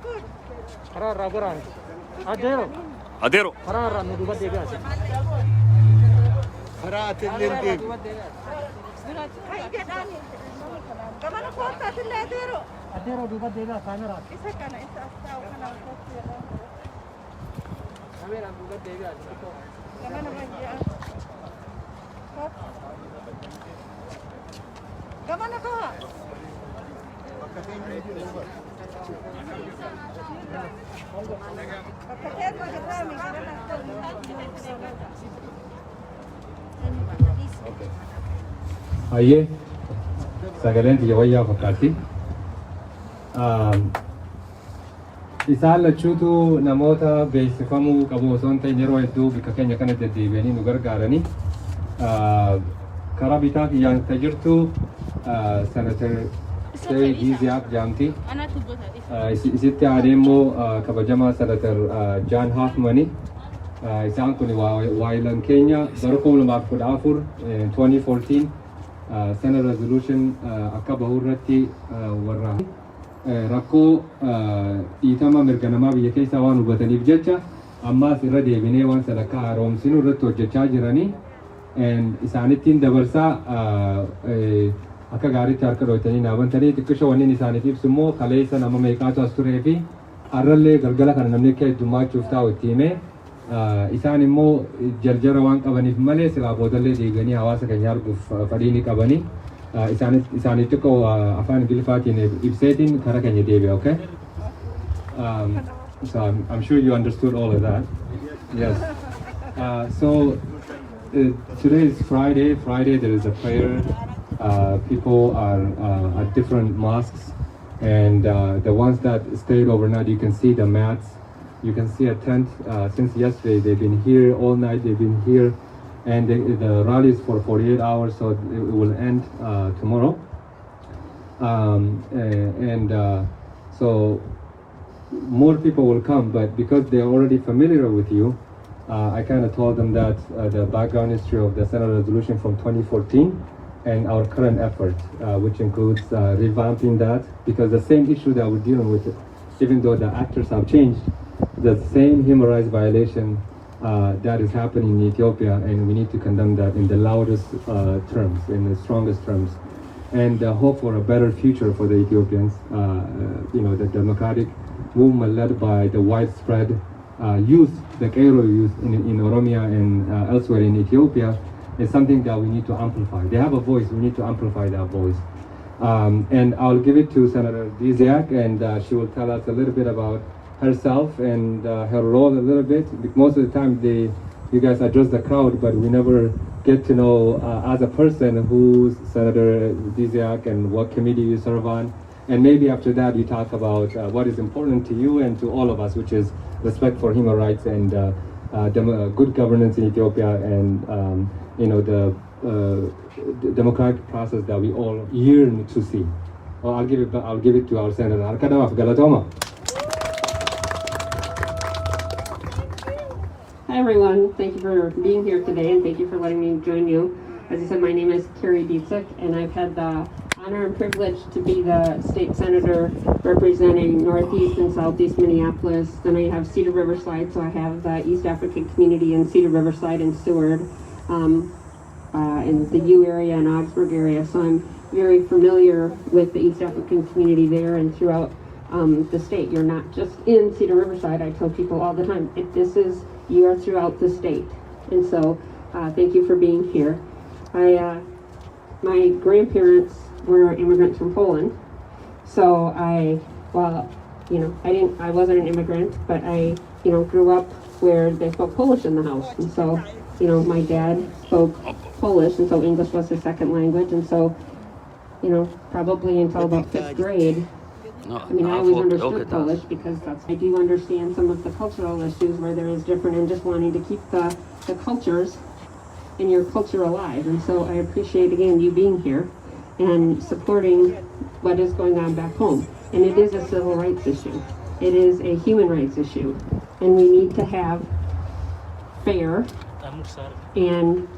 Hiriira goraan. Adeero. Adeero. Hiriira nu duuba deebi'aati. Karaa atillee deebi. Gamana kootta atillee adeero. Adeero duuba deebi'a kaameraa. Isa kana isa ta'u kana Kaameraan duuba deebi'aati. gamana bayyaa. Gamana kaa. Aye, sagaleen kiyya wayyaa fakkaatti. Isaan lachuutu namoota beeksifamuu qabu osoo hin ta'in yeroo hedduu bakka keenya kana deddeebi'anii nu gargaaranii. Karaa bitaa kiyyaan ta jirtu Senator Terry Giziak jaamti. Isitti aanee immoo kabajamaa Senator John Hoffmani. Isaan kun waayilan keenya bara 2014 2014 Senate resolution akka bahu irratti warra rakkoo dhiitama mirga namaa biyya keessaa waan hubataniif jecha ammaas irra deebinee waan sadarkaa haaromsinuu irratti hojjechaa jiranii isaanittiin dabarsaa akka gaariitti harka dhootanii naabantanii xiqqisha wanniin isaaniif ibsu immoo kaleessa nama meeqaatu as turee fi har'allee galgala kana namni akka heddummachuuf taa'u itti himee isaan immoo jarjara waan qabaniif malee silaa boodallee deeganii hawaasa keenya arguuf fedhii ni qabanii isaanii xiqqoo afaan Ingiliffaatiin ibseetiin karaa keenya deebi'a, okay? So I'm sure you understood all of that. Yes. So today is Friday. Friday there is a prayer. People are at different mosques, and the ones that stayed overnight, you can see the mats. You can see a tent. Since yesterday, they've been here all night. They've been here, and the rally is for 48 hours, so it will end tomorrow. So more people will come, but because they're already familiar with you, I kind of told them that the background history of the Senate resolution from 2014 and our current effort, which includes revamping that, because the same issue that we're dealing with, even though the actors have changed, the same human rights violation that is happening in Ethiopia, and we need to condemn that in the loudest terms, in the strongest terms, and hope for a better future for the Ethiopians. The democratic movement led by the widespread youth, the Cairo youth in Oromia and elsewhere in Ethiopia, is something that we need to amplify. They have a voice, we need to amplify that voice. And I'll give it to Senator Giziak, and she will tell us a little bit about herself and her role a little bit. Most of the time you guys address the crowd, but we never get to know as a person who's Senator Giziak and what committee you serve on. And maybe after that you talk about what is important to you and to all of us, which is respect for human rights and good governance in Ethiopia, and the democratic process that we all yearn to see. Well, I'll give it to our Senator. Galatoma. Hi everyone, thank you for being here today, and thank you for letting me join you. As I said, my name is Carrie Dietzig, and I've had the honor and privilege to be the state senator representing Northeast and Southeast Minneapolis. Then I have Cedar Riverside, so I have the East African community in Cedar Riverside and Seward, in the U area and Augsburg area. So I'm very familiar with the East African community there and throughout the state. You're not just in Cedar Riverside. I tell people all the time, you are throughout the state. And so thank you for being here. My grandparents were immigrants from Poland. So I wasn't an immigrant, but I grew up where they spoke Polish in the house. And so, my dad spoke Polish, and so English was his second language. And so, probably until about 5th grade, I always understood Polish because I do understand some of the cultural issues where there is different, and just wanting to keep the cultures and your culture alive. And so I appreciate, again, you being here and supporting what is going on back home. And it is a civil rights issue. It is a human rights issue. And we need to have fair and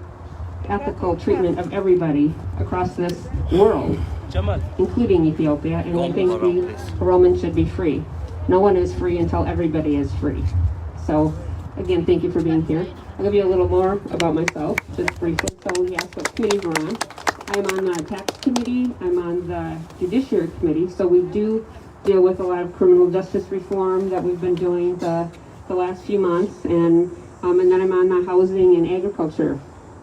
ethical treatment of everybody across this world, including Ethiopia, and I think the Romans should be free. no one is free until everybody is free. So again, thank you for being here. I'll give you a little more about myself, just briefly. So you asked what committees we're on. I'm on the tax committee, I'm on the judiciary committee, so we do deal with a lot of criminal justice reform that we've been doing the last few months, and then I'm on the housing and agriculture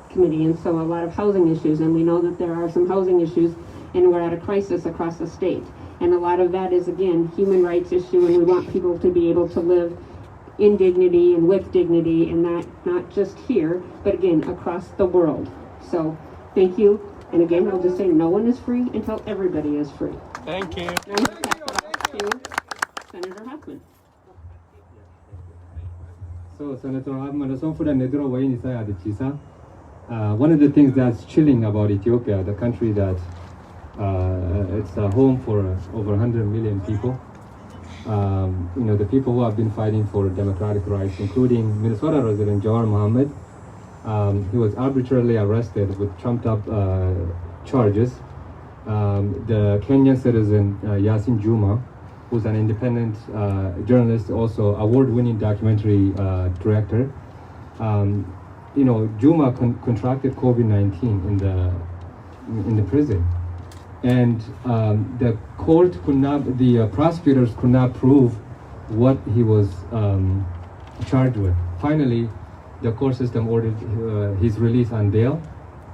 committee, and so a lot of housing issues, and we know that there are some housing issues, and we're at a crisis across the state, and a lot of that is, again, human rights issue, and we want people to be able to live in dignity and with dignity, and not just here, but again, across the world. So thank you, and again, I'll just say no one is free until everybody is free. Thank you. Senator Hoffman. So, Senator Hoffman, one of the things that's chilling about Ethiopia, the country that it's a home for over 100 million people. The people who have been fighting for democratic rights, including Minnesota resident Jawar Mohammed. He was arbitrarily arrested with trumped-up charges. The Kenyan citizen Yasin Juma, who's an independent journalist, also award-winning documentary director. Juma contracted COVID-19 in the prison, and the prosecutors could not prove what he was charged with. Finally, the court system ordered his release on bail.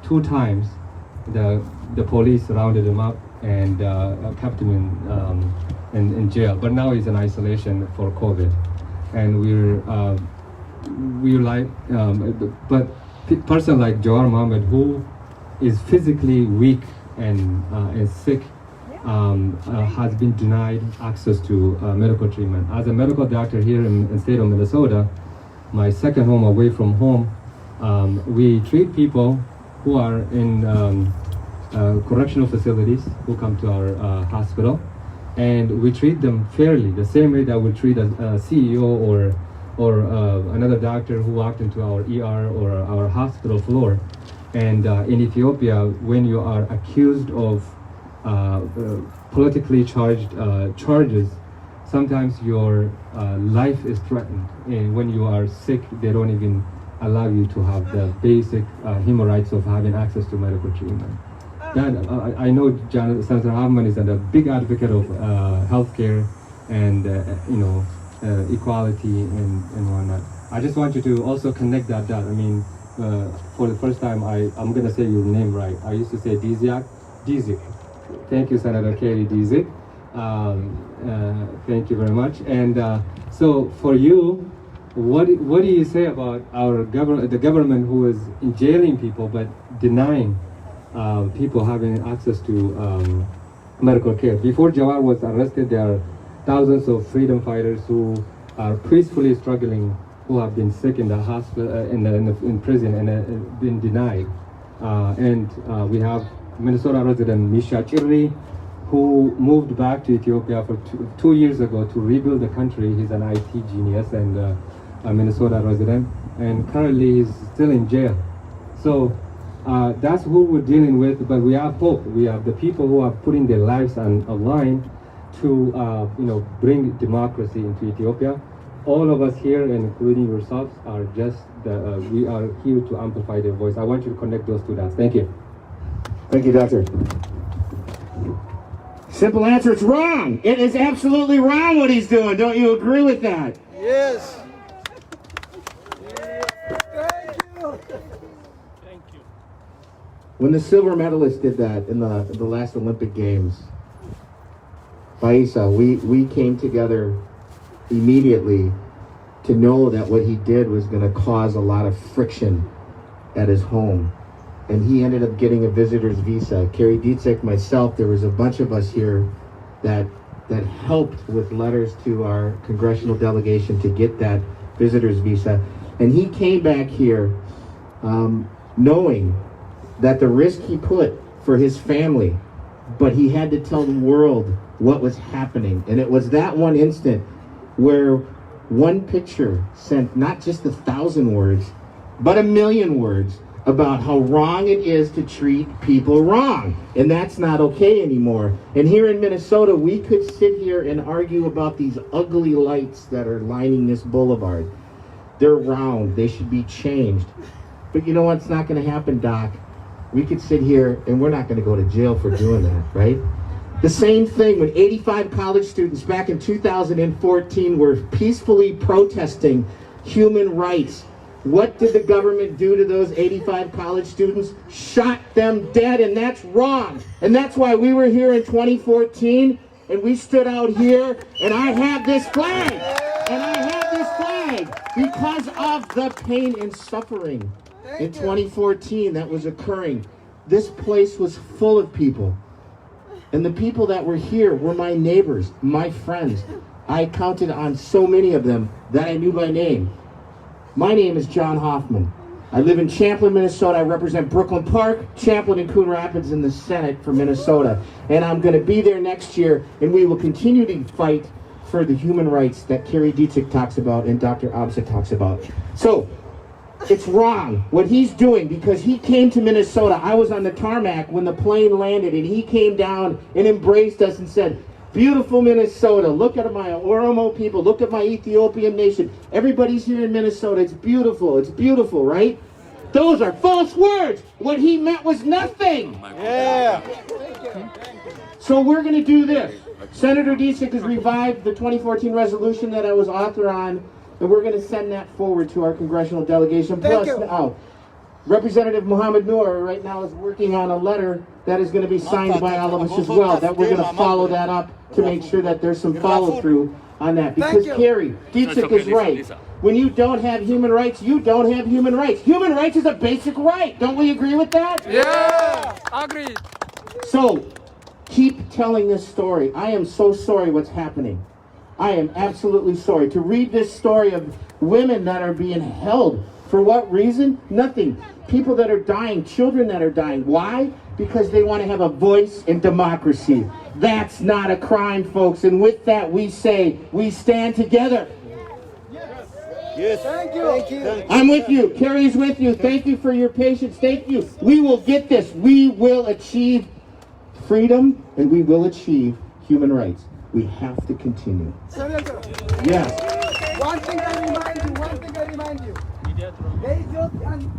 2 times, the police rounded him up and kept him in jail. But now he's in isolation for COVID, and but a person like Jawar Mohammed, who is physically weak and is sick, has been denied access to medical treatment. As a medical doctor here in the state of Minnesota, my second home away from home, we treat people who are in correctional facilities who come to our hospital, and we treat them fairly, the same way that we treat a CEO or another doctor who walked into our ER or our hospital floor. And in Ethiopia, when you are accused of politically charged charges, sometimes your life is threatened. And when you are sick, they don't even allow you to have the basic human rights of having access to medical treatment. I know Senator Hoffman is a big advocate of healthcare and equality and whatnot. I just want you to also connect that dot. I mean, for the first time, I'm going to say your name right. I used to say Diziak. Thank you, Senator Kerry Diziak. Thank you very much. And so for you, what do you say about the government who is jailing people but denying people having access to medical care? Before Jawar was arrested, there are thousands of freedom fighters who are peacefully struggling, who have been sick in the hospital, in prison, and been denied. We have Minnesota resident Misha Chirri, who moved back to Ethiopia for 2 years ago to rebuild the country. He's an IT genius and a Minnesota resident, and currently he's still in jail. So that's who we're dealing with, but we have hope. We have the people who are putting their lives on a line to bring democracy into Ethiopia. All of us here, including yourselves, are just we are here to amplify their voice. I want you to connect those two dots. Thank you. Thank you, Doctor. Simple answer, it's wrong. It is absolutely wrong what he's doing. Don't you agree with that? Yes. Thank you. Thank you. When the silver medalist did that in the last Olympic Games, Faisa, we came together immediately to know that what he did was going to cause a lot of friction at his home. And he ended up getting a visitor's visa. Kerry Dietzek, myself, there was a bunch of us here that helped with letters to our congressional delegation to get that visitor's visa. And he came back here knowing that the risk he put for his family, but he had to tell the world what was happening. And it was that one instant where one picture sent not just 1,000 words, but 1,000,000 words about how wrong it is to treat people wrong. And that's not okay anymore. And here in Minnesota, we could sit here and argue about these ugly lights that are lining this boulevard. They're round. They should be changed. But you know what's not going to happen, Doc? We could sit here and we're not going to go to jail for doing that, right? The same thing when 85 college students back in 2014 were peacefully protesting human rights. What did the government do to those 85 college students? Shot them dead, and that's wrong. And that's why we were here in 2014, and we stood out here, and I have this flag. And I have this flag because of the pain and suffering in 2014 that was occurring. This place was full of people. And the people that were here were my neighbors, my friends. I counted on so many of them that I knew by name. My name is John Hoffman. I live in Champlin, Minnesota. I represent Brooklyn Park, Champlin, and Coon Rapids in the Senate for Minnesota. And I'm going to be there next year, and we will continue to fight for the human rights that Kerry Dietzig talks about and Dr. Absa talks about. So, it's wrong what he's doing because he came to Minnesota. I was on the tarmac when the plane landed, and he came down and embraced us and said, beautiful Minnesota, look at my Oromo people, look at my Ethiopian nation. Everybody's here in Minnesota. It's beautiful, right? Those are false words. What he meant was nothing. Yeah. So we're going to do this. Senator Dietzig has revived the 2014 resolution that I was author on, and we're going to send that forward to our congressional delegation. Plus, Representative Mohammed Noor right now is working on a letter that is going to be signed by all of us as well, that we're going to follow that up to make sure that there's some follow-through on that. Because Kerry Dietzig is right. When you don't have human rights, you don't have human rights. Human rights is a basic right. Don't we agree with that? Yeah. Agreed. So, keep telling this story. I am so sorry what's happening. I am absolutely sorry. To read this story of women that are being held. For what reason? Nothing. People that are dying, children that are dying. Why? Because they want to have a voice in democracy. That's not a crime, folks. And with that, we say, we stand together. Yes. Thank you. Thank you. I'm with you. Kerry's with you. Thank you for your patience. Thank you. We will get this. We will achieve freedom, and we will achieve human rights. We have to continue. Senator, Yes. one thing I remind you. The Ethiopian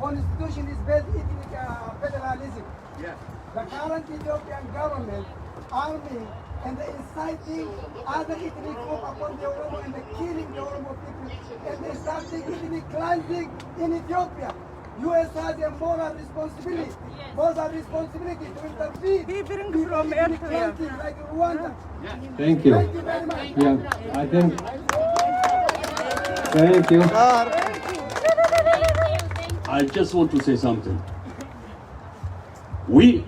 constitution is based on federalism. Yes. The current Ethiopian government, army, and the inciting other ethnic group upon the Oromo and the killing the Oromo people, and they starting ethnic cleansing in Ethiopia. U.S. has a moral responsibility, to intervene. He brings from Ethnic Eritrea. cleansing like Rwanda. Thank you. Thank you very much. Yeah, I think. Thank you. I just want to say something. We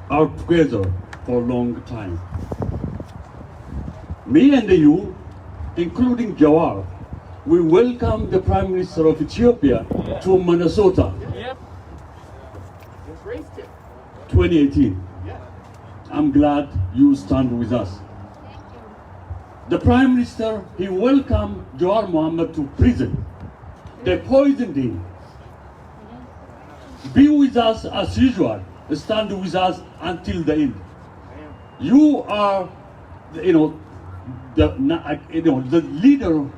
are together for a long time. Me and you, including Jawar, we welcome the Prime Minister of Ethiopia to Minnesota. Yep. 2018. I'm glad you stand with us. The Prime Minister, he welcomed Jawar Mohammed to prison. They poisoned him. Be with us as usual. Stand with us until the end. You are, the leader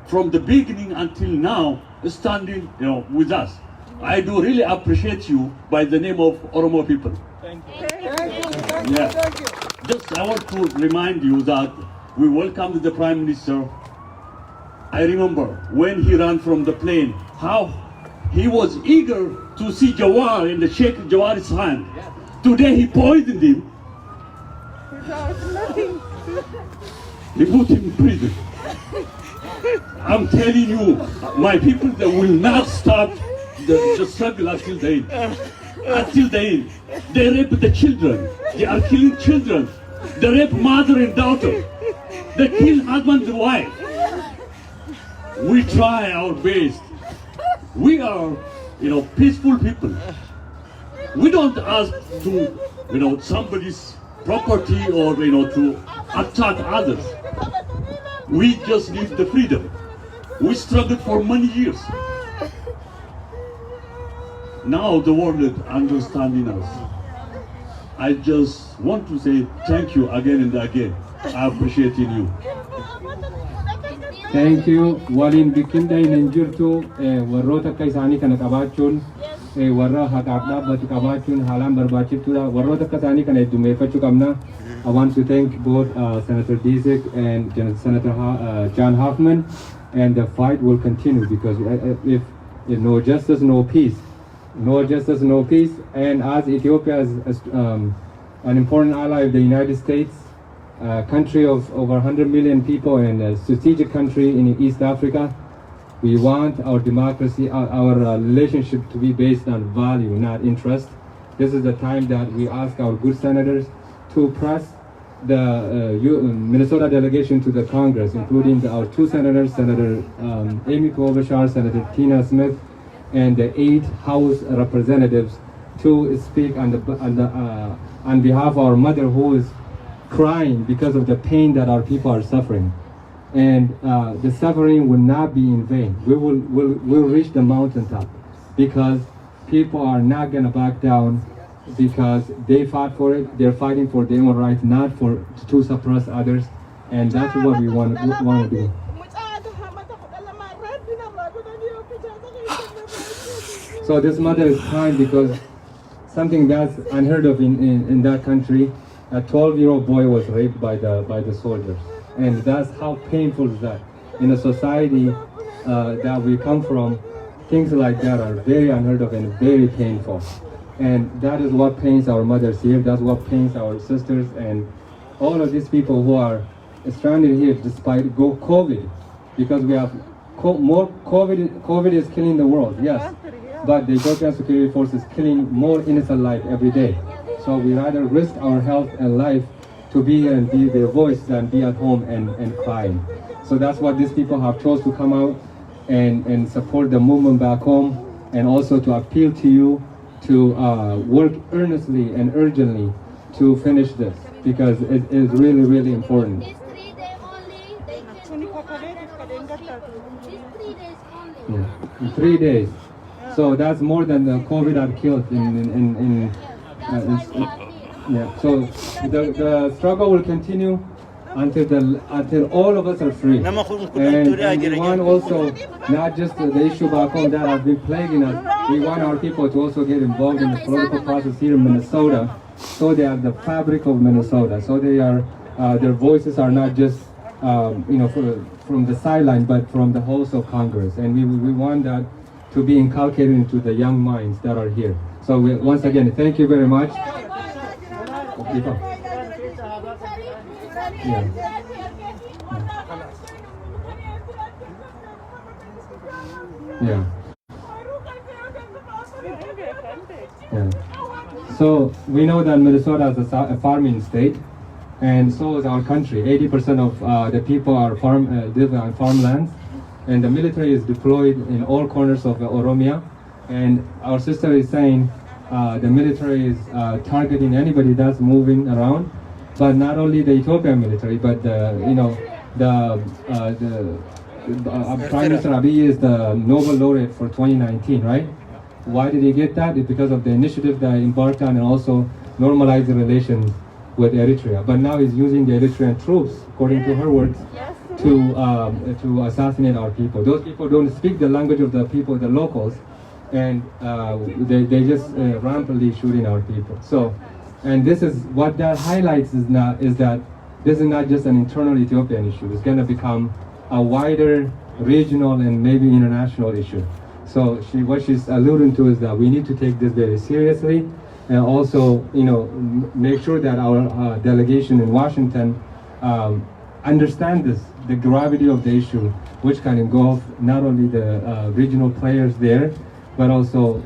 from the beginning until now, standing, with us. I do really appreciate you by the name of Oromo people. Thank you. Thank you. Yeah. Thank you. Just I want to remind you that we welcomed the Prime Minister. I remember when he ran from the plane, how he was eager to see Jawar and shake Jawar's hand. Today he poisoned him. He put him in prison. I'm telling you, my people, they will not stop the struggle until the end. Until the end. They rape the children. They are killing children. They rape mother and daughter. They kill husband and wife. We try our best. We are, peaceful people. We don't ask to, somebody's property or, to attack others. We just need the freedom. We struggled for many years. now the world is understanding us. I just want to say thank you again and again. I appreciate you. Thank you. Waliin bikinda hin jirtu warroota akka isaanii kana qabaachuun warra haqaaf dhaabbatu qabaachuun haalaan barbaachiftuudha. Warroota akka isaanii kana heddumeeffachuu qabna. I want to thank both Senator Disick and Senator John Hoffman, and the fight will continue because if no justice, no peace. No justice, no peace. And as Ethiopia is an important ally of the United States, a country of over 100 million people and a strategic country in East Africa, we want our democracy, our relationship to be based on value, not interest. This is the time that we ask our good senators to press the Minnesota delegation to the Congress, including our two senators, Senator Amy Klobuchar, Senator Tina Smith, and the 8 House representatives to speak on behalf of our mother who is crying because of the pain that our people are suffering. And the suffering will not be in vain. We'll reach the mountaintop because people are not going to back down because they fought for it. They're fighting for their own rights, not to suppress others. And that's what we want to do. So this mother is crying because something that's unheard of in that country. A 12-year-old boy was raped by the soldiers, and that's how painful is that. In a society that we come from, things like that are very unheard of and very painful. And that is what pains our mothers here. That's what pains our sisters and all of these people who are stranded here despite COVID, because we have more COVID. COVID is killing the world, yes, but the Ethiopian security force is killing more innocent life every day. So we rather risk our health and life to be here and be their voice than be at home and crying. So that's what these people have chosen to come out and support the movement back home, and also to appeal to you to work earnestly and urgently to finish this, because it is really, really important. It's 3 days only. They can it's 3 days only. Yeah. In 3 days. So that's more than the COVID had killed yeah. So the struggle will continue until all of us are free. And we want also not just the issue back home that has been plaguing us. We want our people to also get involved in the political process here in Minnesota, so they are the fabric of Minnesota. So they are their voices are not just from the sideline, but from the halls of Congress. And we want that to be inculcated into the young minds that are here. So once again, thank you very much. Yeah. Yeah. Yeah. So we know that Minnesota is a farming state, and so is our country. 80% of the people are live on farmlands, and the military is deployed in all corners of Oromia. And our sister is saying the military is targeting anybody that's moving around, but not only the Ethiopian military, but Prime Minister Abiy is the Nobel laureate for 2019, right? Why did he get that? It's because of the initiative that he embarked on, and also normalize the relations with Eritrea. But now he's using the Eritrean troops, according to her words, to assassinate our people. Those people don't speak the language of the people, the locals, and they just rampantly shooting our people. So, and this is what that highlights is that this is not just an internal Ethiopian issue. It's going to become a wider regional and maybe international issue. So what she's alluding to is that we need to take this very seriously, and also make sure that our delegation in Washington understand the gravity of the issue, which can engulf not only the regional players there, but also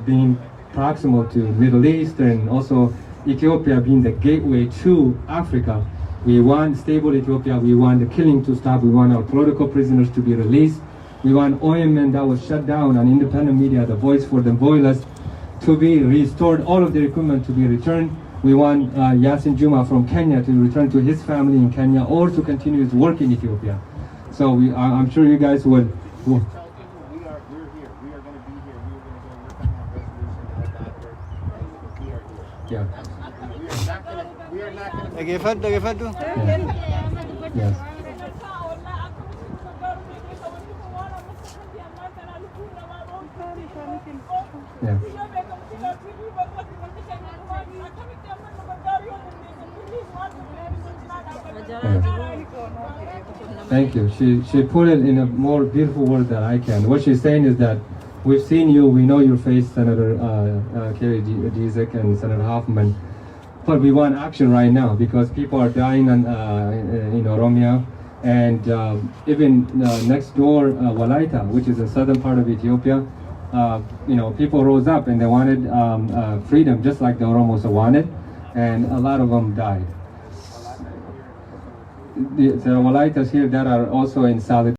being proximal to Middle East, and also Ethiopia being the gateway to Africa. We want stable Ethiopia. We want the killing to stop. We want our political prisoners to be released. We want OMN that was shut down, and independent media, the voice for the voiceless, to be restored, all of their equipment to be returned. We want Yasin Juma from Kenya to return to his family in Kenya, or to continue his work in Ethiopia. So I'm sure you guys would. We're here. We are going to be here. We are going to go work on our resolution. dhaggeeffadhu. Yes. Yeah. Thank you. She put it in a more beautiful word than I can. What she's saying is that we've seen you, we know your face, Senator Kerry Giesecke and Senator Hoffman, but we want action right now because people are dying in Oromia, and even next door, Walaita, which is the southern part of Ethiopia, people rose up and they wanted freedom, just like the Oromos wanted, and a lot of them died. The Walaitas here that are also in solid